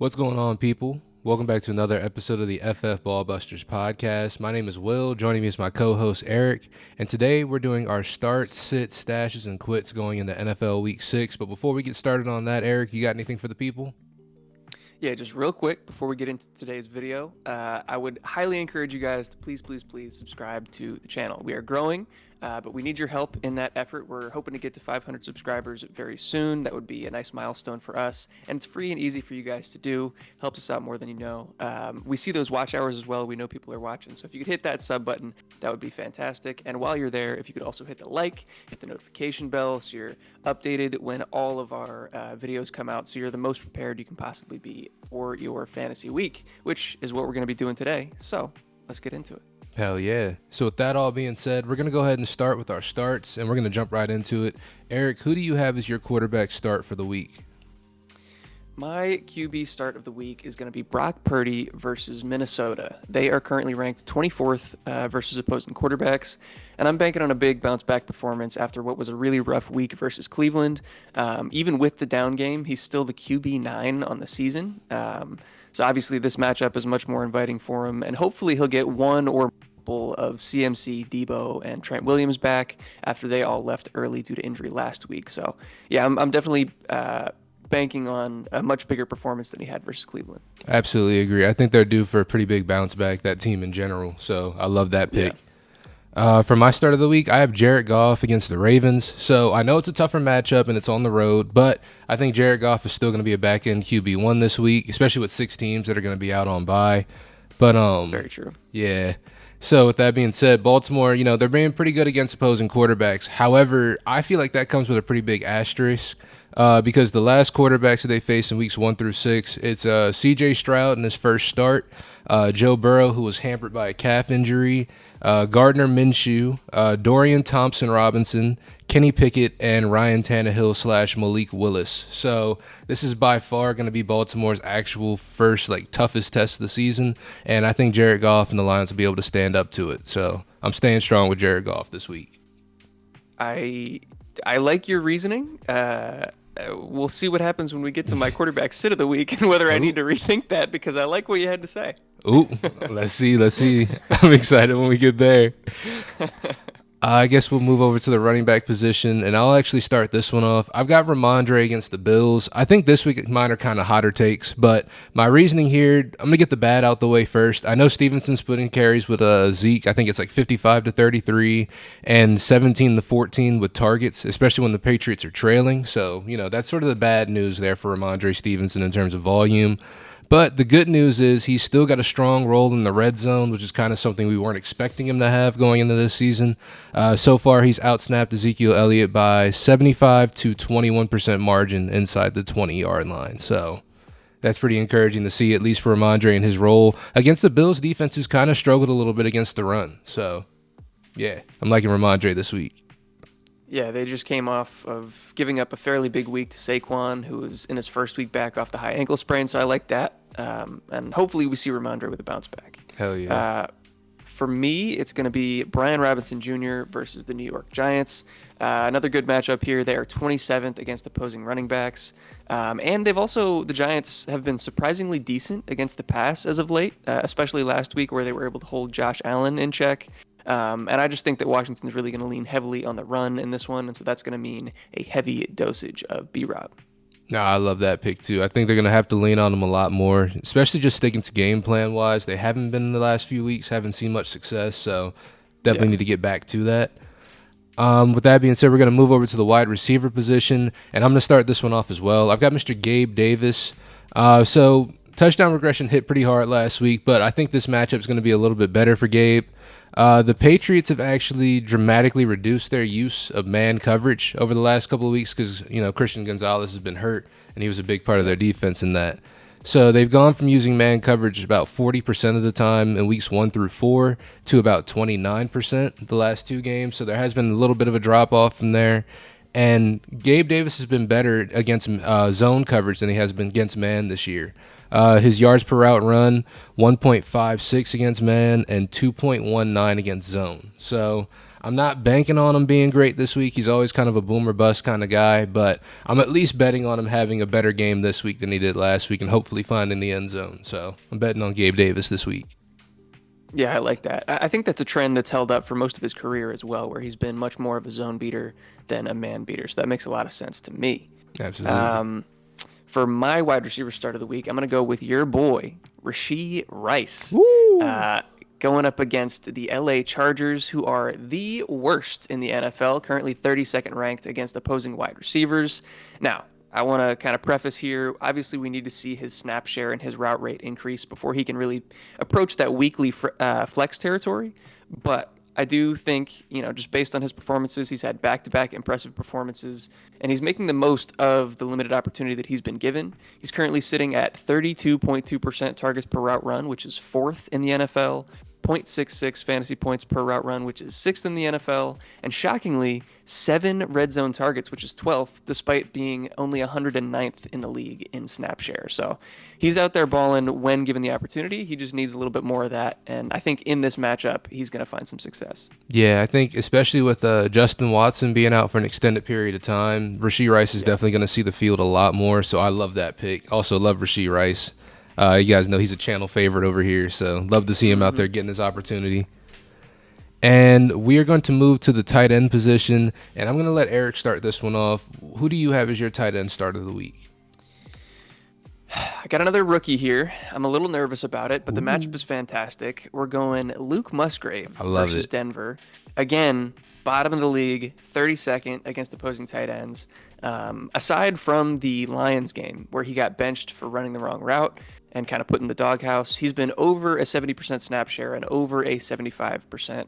What's going on, people? Welcome back to another episode of the FF Ballbusters podcast. My name is Will. Joining me is my co-host Eric, and today we're doing our start, sit, stashes, and quits going into NFL Week 6. But before we get started on that, Eric, you got anything for the people? Yeah, just real quick before we get into today's video, I would highly encourage you guys to please subscribe to the channel. We are growing, but we need your help in that effort. We're hoping to get to 500 subscribers very soon. That would be a nice milestone for us, and it's free and easy for you guys to do. Helps us out more than you know. We see those watch hours as well. We know people are watching, so if you could hit that sub button, that would be fantastic. And while you're there, if you could also hit the like, hit the notification bell, so you're updated when all of our videos come out, so you're the most prepared you can possibly be for your fantasy week, which is what we're going to be doing today. So let's get into it. Hell yeah. So with that all being said, we're going to go ahead and start with our starts, and we're going to jump right into it. Eric, who do you have as your quarterback start for the week? My QB start of the week is going to be Brock Purdy versus Minnesota. They are currently ranked 24th versus opposing quarterbacks, and I'm banking on a big bounce back performance after what was a really rough week versus Cleveland. Even with the down game, he's still the QB9 on the season. So obviously this matchup is much more inviting for him, and hopefully he'll get one or multiple of CMC, Debo, and Trent Williams back after they all left early due to injury last week. So yeah, I'm definitely banking on a much bigger performance than he had versus Cleveland. Absolutely agree. I think they're due for a pretty big bounce back, that team in general. So I love that pick. Yeah. For my start of the week, I have Jared Goff against the Ravens. So I know it's a tougher matchup and it's on the road, but I think Jared Goff is still going to be a back-end QB1 this week, especially with 6 teams that are going to be out on bye. But Very true. Yeah. So with that being said, Baltimore, they're being pretty good against opposing quarterbacks. However, I feel like that comes with a pretty big asterisk because the last quarterbacks that they faced in weeks 1 through 6, it's C.J. Stroud in his first start, Joe Burrow, who was hampered by a calf injury, Gardner Minshew, Dorian Thompson-Robinson, Kenny Pickett, and Ryan Tannehill / Malik Willis. So this is by far going to be Baltimore's actual first toughest test of the season, and I think Jared Goff and the Lions will be able to stand up to it. So I'm staying strong with Jared Goff this week. I like your reasoning. We'll see what happens when we get to my quarterback sit of the week and whether I need to rethink that, because I like what you had to say. Ooh, let's see. I'm excited when we get there. I guess we'll move over to the running back position, and I'll actually start this one off. I've got Ramondre against the Bills. I think this week mine are kind of hotter takes, but my reasoning here, I'm going to get the bad out the way first. I know Stevenson's splitting carries with Zeke. I think it's 55 to 33 and 17 to 14 with targets, especially when the Patriots are trailing. So, that's sort of the bad news there for Ramondre Stevenson in terms of volume. But the good news is he's still got a strong role in the red zone, which is kind of something we weren't expecting him to have going into this season. So far, he's outsnapped Ezekiel Elliott by 75 to 21% margin inside the 20-yard line. So that's pretty encouraging to see, at least for Ramondre in his role against the Bills defense, who's kind of struggled a little bit against the run. So, yeah, I'm liking Ramondre this week. Yeah, they just came off of giving up a fairly big week to Saquon, who was in his first week back off the high ankle sprain, so I like that. And hopefully we see Ramondre with a bounce back. Hell yeah. For me, it's going to be Brian Robinson Jr. versus the New York Giants. Another good matchup here. They are 27th against opposing running backs. And the Giants have been surprisingly decent against the pass as of late, especially last week where they were able to hold Josh Allen in check. And I just think that Washington's really going to lean heavily on the run in this one, and so that's going to mean a heavy dosage of B-Rob. No, I love that pick too. I think they're going to have to lean on him a lot more, especially just sticking to game plan wise. They haven't been in the last few weeks, haven't seen much success, so definitely need to get back to that. With that being said, we're going to move over to the wide receiver position, and I'm going to start this one off as well. I've got Mr. Gabe Davis. So touchdown regression hit pretty hard last week, but I think this matchup is going to be a little bit better for Gabe. The Patriots have actually dramatically reduced their use of man coverage over the last couple of weeks because, Christian Gonzalez has been hurt, and he was a big part of their defense in that. So they've gone from using man coverage about 40% of the time in weeks 1 through 4 to about 29% the last 2 games. So there has been a little bit of a drop-off from there. And Gabe Davis has been better against zone coverage than he has been against man this year. His yards per route run, 1.56 against man and 2.19 against zone. So I'm not banking on him being great this week. He's always kind of a boomer bust kind of guy, but I'm at least betting on him having a better game this week than he did last week and hopefully finding the end zone. So I'm betting on Gabe Davis this week. Yeah, I like that. I think that's a trend that's held up for most of his career as well, where he's been much more of a zone beater than a man beater. So that makes a lot of sense to me. Absolutely. For my wide receiver start of the week, I'm going to go with your boy, Rashee Rice. Going up against the LA Chargers, who are the worst in the NFL, currently 32nd ranked against opposing wide receivers. Now, I want to kind of preface here. Obviously, we need to see his snap share and his route rate increase before he can really approach that weekly flex territory. But I do think, just based on his performances, he's had back-to-back impressive performances, and he's making the most of the limited opportunity that he's been given. He's currently sitting at 32.2% targets per route run, which is fourth in the NFL. 0.66 fantasy points per route run, which is sixth in the NFL, and shockingly, 7 red zone targets, which is 12th, despite being only 109th in the league in snap share. So he's out there balling when given the opportunity. He just needs a little bit more of that, and I think in this matchup, he's going to find some success. Yeah, I think especially with Justin Watson being out for an extended period of time, Rashee Rice is definitely going to see the field a lot more, so I love that pick. Also love Rashee Rice. You guys know he's a channel favorite over here, so love to see him out there getting his opportunity. And we are going to move to the tight end position, and I'm going to let Eric start this one off. Who do you have as your tight end start of the week? I got another rookie here. I'm a little nervous about it, but the matchup is fantastic. We're going Luke Musgrave versus Denver. Again, bottom of the league, 32nd against opposing tight ends. Aside from the Lions game where he got benched for running the wrong route and kind of put in the doghouse, he's been over a 70% snap share and over a 75%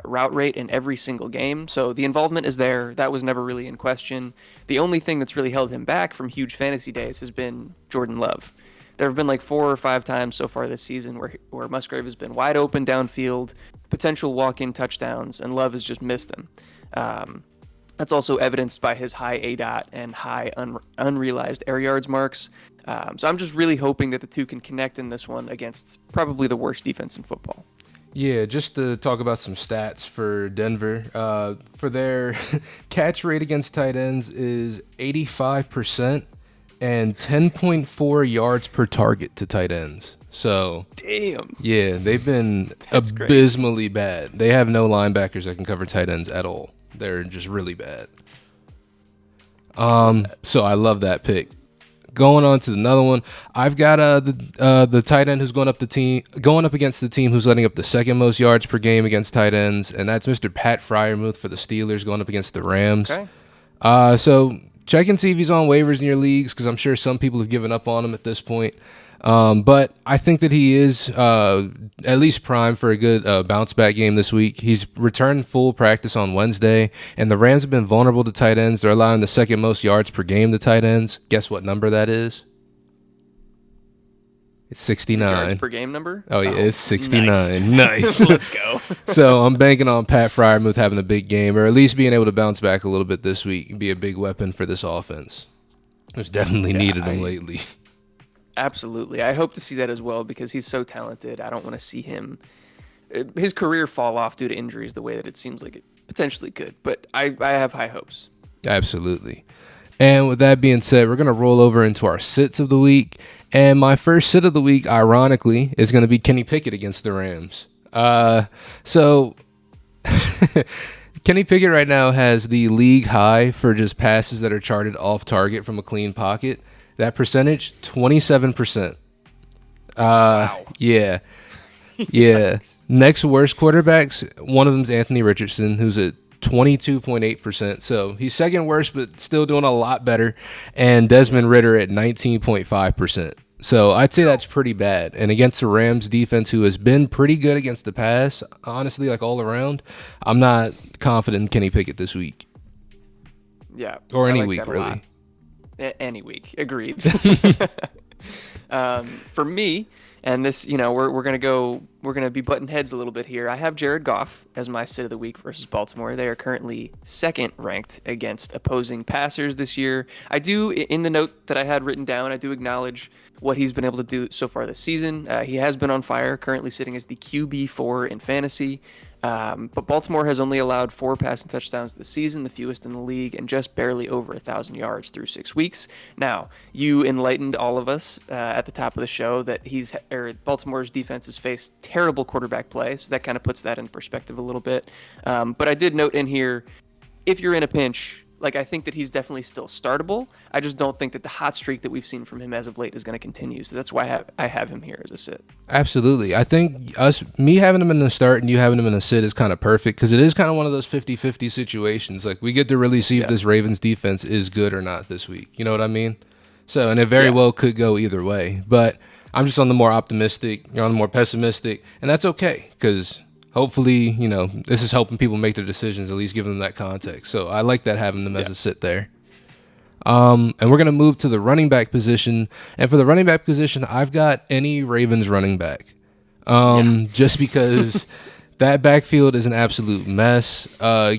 route rate in every single game. So the involvement is there. That was never really in question. The only thing that's really held him back from huge fantasy days has been Jordan Love. There have been like 4 or 5 times so far this season where Musgrave has been wide open downfield, potential walk-in touchdowns, and Love has just missed him. That's also evidenced by his high ADOT and high unrealized air yards marks. So I'm just really hoping that the two can connect in this one against probably the worst defense in football. Yeah, just to talk about some stats for Denver. For their catch rate against tight ends is 85% and 10.4 yards per target to tight ends. So, damn. Yeah, they've been abysmally bad. They have no linebackers that can cover tight ends at all. They're just really bad. So I love that pick. Going on to another one, I've got the tight end who's going up against the team who's letting up the second most yards per game against tight ends, and that's Mr. Pat Freiermuth for the Steelers going up against the Rams. Okay. So check and see if he's on waivers in your leagues, because I'm sure some people have given up on him at this point. But I think that he is at least primed for a good bounce back game this week. He's returned full practice on Wednesday, and the Rams have been vulnerable to tight ends. They're allowing the second most yards per game to tight ends. Guess what number that is? It's 69. Yards per game number? Oh, yeah, it's 69. Nice. Let's go. So I'm banking on Pat Freiermuth having a big game, or at least being able to bounce back a little bit this week and be a big weapon for this offense. It's definitely needed him lately. Absolutely. I hope to see that as well because he's so talented. I don't want to see his career fall off due to injuries the way that it seems like it potentially could. But I have high hopes. Absolutely. And with that being said, we're going to roll over into our sits of the week. And my first sit of the week, ironically, is going to be Kenny Pickett against the Rams. So Kenny Pickett right now has the league high for just passes that are charted off target from a clean pocket. That percentage, 27%. Wow. Yeah. Yeah. Next worst quarterbacks, one of them's Anthony Richardson, who's at 22.8%. So he's second worst, but still doing a lot better. And Desmond Ridder at 19.5%. So I'd say that's pretty bad. And against the Rams defense, who has been pretty good against the pass, honestly, like all around, I'm not confident in Kenny Pickett this week. Yeah. Or any week, really. Any week. Agreed. For me, and this, we're gonna be butting heads a little bit here. I have Jared Goff as my sit of the week versus Baltimore. They are currently second ranked against opposing passers this year. I do, in the note that I had written down, I do acknowledge what he's been able to do so far this season. He has been on fire, currently sitting as the QB4 in fantasy. But Baltimore has only allowed 4 passing touchdowns this season, the fewest in the league, and just barely over 1,000 yards through 6 weeks. Now, you enlightened all of us at the top of the show that Baltimore's defense has faced terrible quarterback play, so that kind of puts that in perspective a little bit. But I did note in here, if you're in a pinch, like, I think that he's definitely still startable. I just don't think that the hot streak that we've seen from him as of late is going to continue. So that's why I have him here as a sit. Absolutely. I think me having him in the start and you having him in the sit is kind of perfect because it is kind of one of those 50-50 situations. Like, we get to really see if this Ravens defense is good or not this week. You know what I mean? So, and it very well could go either way. But I'm just on the more optimistic, you're on the more pessimistic, and that's okay because hopefully, this is helping people make their decisions, at least giving them that context. So I like that, having them as a sit there. And we're going to move to the running back position. And for the running back position, I've got any Ravens running back. Just because that backfield is an absolute mess.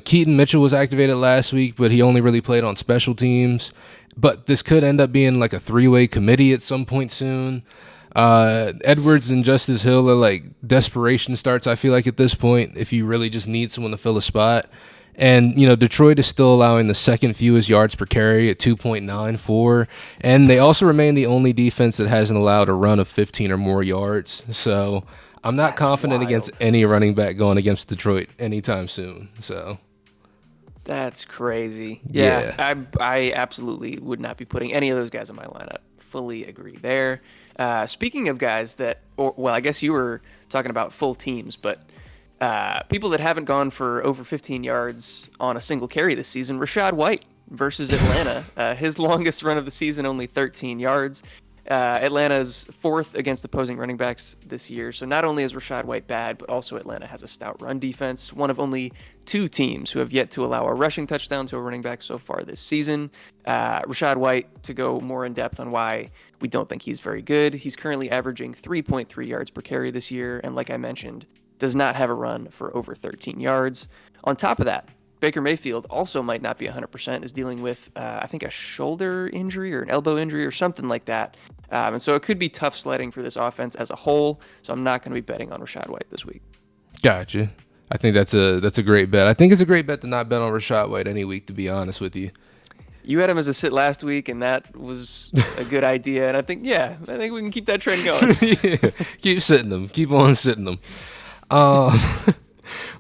Keaton Mitchell was activated last week, but he only really played on special teams. But this could end up being like a 3-way committee at some point soon. Edwards and Justice Hill are like desperation starts, I feel like, at this point, if you really just need someone to fill a spot. And, Detroit is still allowing the second fewest yards per carry at 2.94. And they also remain the only defense that hasn't allowed a run of 15 or more yards. So I'm not confident against any running back going against Detroit anytime soon. So that's crazy. Yeah. I absolutely would not be putting any of those guys in my lineup. Fully agree there. Speaking of guys I guess you were talking about full teams, but people that haven't gone for over 15 yards on a single carry this season, Rachaad White versus Atlanta. His longest run of the season, only 13 yards. Atlanta's fourth against opposing running backs this year. So not only is Rachaad White bad, but also Atlanta has a stout run defense, one of only 2 teams who have yet to allow a rushing touchdown to a running back so far this season. Rachaad White, to go more in depth on why we don't think he's very good, he's currently averaging 3.3 yards per carry this year, and like I mentioned, does not have a run for over 13 yards. On top of that, Baker Mayfield also might not be 100%, is dealing with, I think, a shoulder injury or an elbow injury or something like that. And so it could be tough sledding for this offense as a whole. So I'm not going to be betting on Rachaad White this week. Gotcha. I think that's a great bet. I think it's a great bet to not bet on Rachaad White any week, to be honest with you. You had him as a sit last week, and that was a good idea. And I think we can keep that trend going. Yeah. Keep sitting them. Keep on sitting them.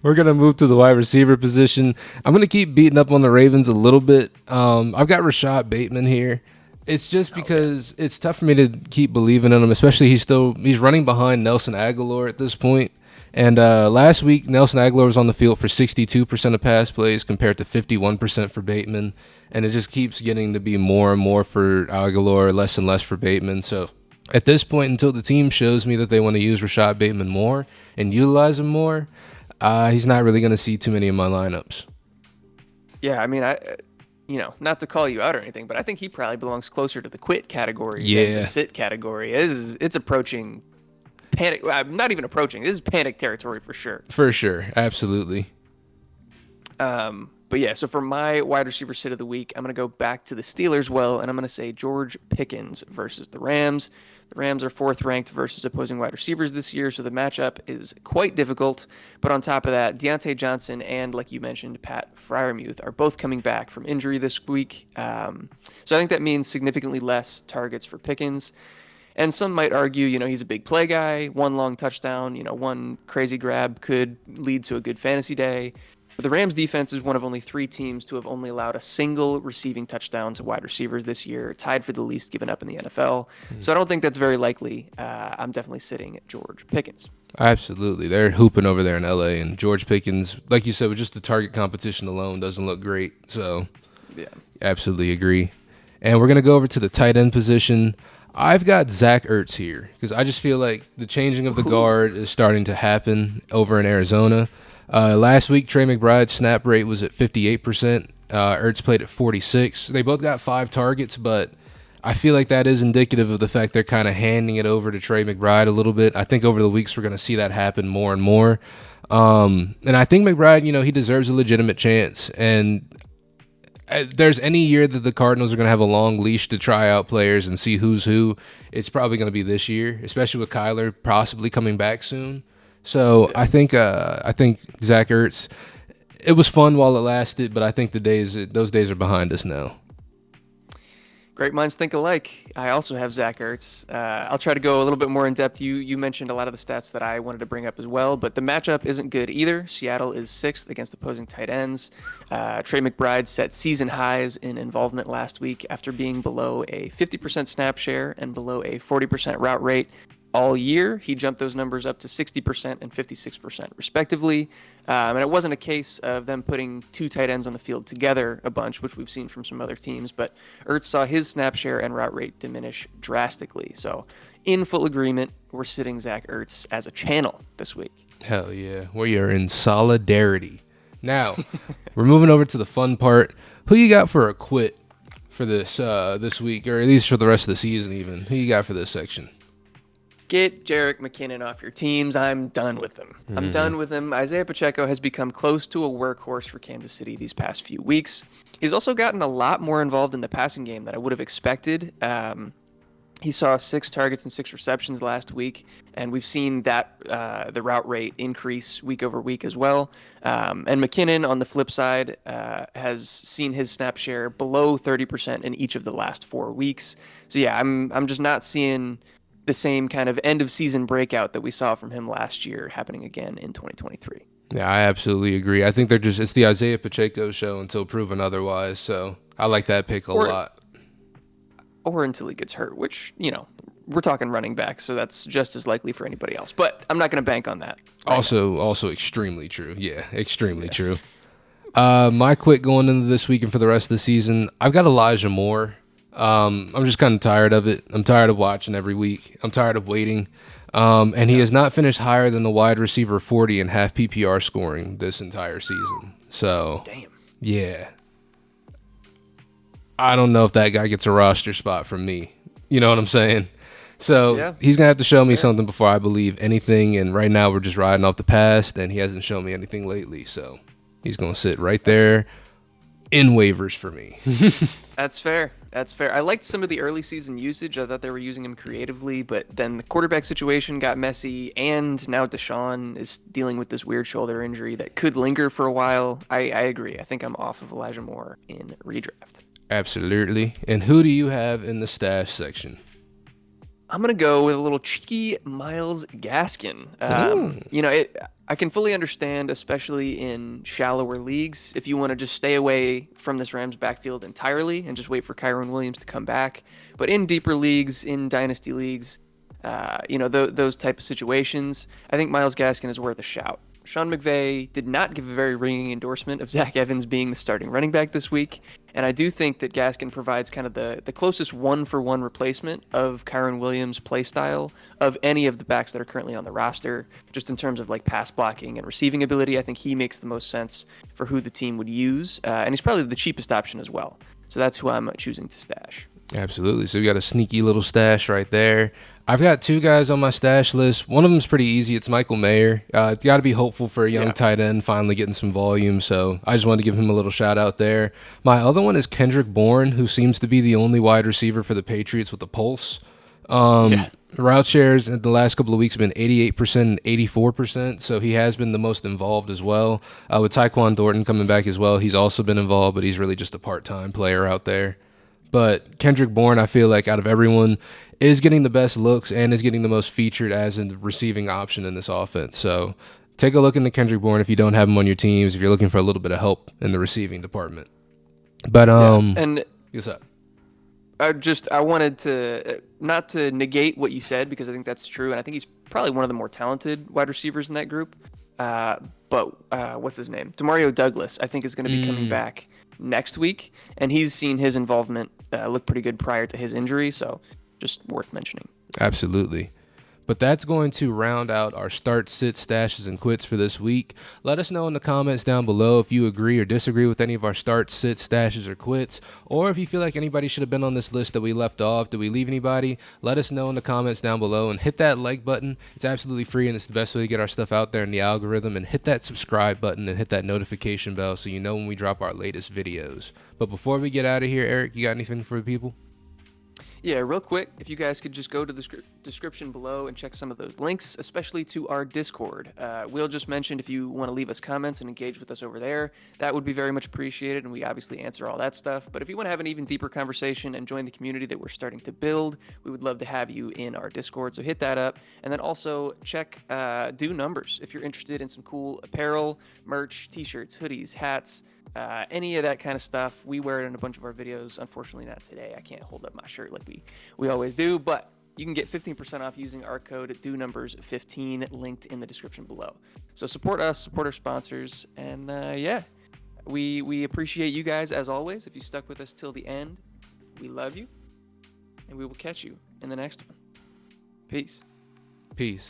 We're going to move to the wide receiver position. I'm going to keep beating up on the Ravens a little bit. I've got Rashad Bateman here. It's just because it's tough for me to keep believing in him, especially he's running behind Nelson Agholor at this point. And last week, Nelson Agholor was on the field for 62% of pass plays compared to 51% for Bateman. And it just keeps getting to be more and more for Agholor, less and less for Bateman. So at this point, until the team shows me that they want to use Rashad Bateman more and utilize him more, he's not really going to see too many of my lineups. Yeah, I mean, not to call you out or anything, but I think he probably belongs closer to the quit category than the sit category. It's approaching panic. Not even approaching. This is panic territory for sure. For sure. Absolutely. But yeah, so for my wide receiver sit of the week, I'm going to go back to the Steelers and I'm going to say George Pickens versus the Rams. The Rams are 4th ranked versus opposing wide receivers this year, so the matchup is quite difficult. But on top of that, Deontay Johnson and, like you mentioned, Pat Freiermuth are both coming back from injury this week. So I think that means significantly less targets for Pickens. And some might argue, he's a big play guy, one long touchdown, one crazy grab could lead to a good fantasy day. But the Rams defense is one of only 3 teams to have only allowed a single receiving touchdown to wide receivers this year, tied for the least given up in the NFL. So I don't think that's very likely. I'm definitely sitting at George Pickens. Absolutely. They're hooping over there in LA, and George Pickens, like you said, with just the target competition alone, doesn't look great. So yeah, absolutely agree. And we're going to go over to the tight end position. I've got Zach Ertz here because I just feel like the changing of the guard is starting to happen over in Arizona. Last week, Trey McBride's snap rate was at 58%. Ertz played at 46%. They both got 5 targets, but I feel like that is indicative of the fact they're kind of handing it over to Trey McBride a little bit. I think over the weeks we're going to see that happen more and more. And I think McBride, he deserves a legitimate chance. And if there's any year that the Cardinals are going to have a long leash to try out players and see who's who, it's probably going to be this year, especially with Kyler possibly coming back soon. So I think Zach Ertz. It was fun while it lasted, but I think those days are behind us now. Great minds think alike. I also have Zach Ertz. I'll try to go a little bit more in depth. You mentioned a lot of the stats that I wanted to bring up as well, but the matchup isn't good either. Seattle is 6th against opposing tight ends. Trey McBride set season highs in involvement last week after being below a 50% snap share and below a 40% route rate all year. He jumped those numbers up to 60% and 56% respectively. And it wasn't a case of them putting two tight ends on the field together a bunch, which we've seen from some other teams, but Ertz saw his snap share and route rate diminish drastically. So in full agreement, we're sitting Zach Ertz as a channel this week. Hell yeah. We are in solidarity. Now, we're moving over to the fun part. Who you got for a quit for this week, or at least for the rest of the season even? Who you got for this section? Get Jerick McKinnon off your teams. I'm done with him. I'm done with him. Isaiah Pacheco has become close to a workhorse for Kansas City these past few weeks. He's also gotten a lot more involved in the passing game than I would have expected. He saw 6 targets and 6 receptions last week, and we've seen that the route rate increase week over week as well. And McKinnon, on the flip side, has seen his snap share below 30% in each of the last 4 weeks. So yeah, I'm just not seeing the same kind of end of season breakout that we saw from him last year happening again in 2023. Yeah, I absolutely agree. I think it's the Isaiah Pacheco show until proven otherwise. So I like that pick a lot. Or until he gets hurt, which, we're talking running back, so that's just as likely for anybody else. But I'm not going to bank on that. Also extremely true. Yeah, extremely true. My quit going into this week and for the rest of the season, I've got Elijah Moore. I'm just kind of tired of it. I'm tired of watching every week. I'm tired of waiting. And he has not finished higher than the wide receiver 40 in half PPR scoring this entire season. So, damn. Yeah. I don't know if that guy gets a roster spot from me. You know what I'm saying? So he's going to have to show me something before I believe anything. And right now we're just riding off the past, and he hasn't shown me anything lately. So he's going to sit right there in waivers for me. That's fair. That's fair. I liked some of the early season usage. I thought they were using him creatively, but then the quarterback situation got messy, and now Deshaun is dealing with this weird shoulder injury that could linger for a while. I agree. I think I'm off of Elijah Moore in redraft. Absolutely. And who do you have in the stash section? I'm going to go with a little cheeky Myles Gaskin. I can fully understand, especially in shallower leagues, if you want to just stay away from this Rams backfield entirely and just wait for Kyren Williams to come back. But in deeper leagues, in dynasty leagues, those type of situations, I think Myles Gaskin is worth a shout. Sean McVay did not give a very ringing endorsement of Zach Evans being the starting running back this week, and I do think that Gaskin provides kind of the closest one-for-one replacement of Kyren Williams' play style of any of the backs that are currently on the roster, just in terms of like pass blocking and receiving ability. I think he makes the most sense for who the team would use, and he's probably the cheapest option as well. So that's who I'm choosing to stash. Absolutely. So we got a sneaky little stash right there. I've got 2 guys on my stash list. One of them's pretty easy. It's Michael Mayer. Got to be hopeful for a young tight end finally getting some volume. So I just wanted to give him a little shout out there. My other one is Kendrick Bourne, who seems to be the only wide receiver for the Patriots with a pulse. Route shares in the last couple of weeks have been 88% and 84%, so he has been the most involved as well. With Tyquan Thornton coming back as well, he's also been involved, but he's really just a part-time player out there. But Kendrick Bourne, I feel like out of everyone, is getting the best looks and is getting the most featured as a receiving option in this offense. So take a look into Kendrick Bourne if you don't have him on your teams, if you're looking for a little bit of help in the receiving department. But and what's up? I wanted to not to negate what you said, because I think that's true, and I think he's probably one of the more talented wide receivers in that group. But what's his name? Demario Douglas, I think, is going to be coming back next week, and he's seen his involvement look pretty good prior to his injury, so just worth mentioning. Absolutely. But that's going to round out our start, sit, stashes, and quits for this week. Let us know in the comments down below if you agree or disagree with any of our start, sit, stashes, or quits, or if you feel like anybody should have been on this list that we left off. Did we leave anybody? Let us know in the comments down below, and hit that like button. It's absolutely free, and it's the best way to get our stuff out there in the algorithm, and hit that subscribe button and hit that notification bell so you know when we drop our latest videos. But before we get out of here, Eric, you got anything for the people? Yeah, real quick, if you guys could just go to the description below and check some of those links, especially to our Discord. Will just mentioned if you want to leave us comments and engage with us over there, that would be very much appreciated, and we obviously answer all that stuff. But if you want to have an even deeper conversation and join the community that we're starting to build, we would love to have you in our Discord, so hit that up. And then also check Do Numbers if you're interested in some cool apparel, merch, t-shirts, hoodies, hats, any of that kind of stuff. We wear it in a bunch of our videos. Unfortunately, not today. I can't hold up my shirt like we always do, but you can get 15% off using our code DoNumbers15 linked in the description below. So support us, support our sponsors, and yeah, we appreciate you guys as always. If you stuck with us till the end, we love you, and we will catch you in the next one. Peace. Peace.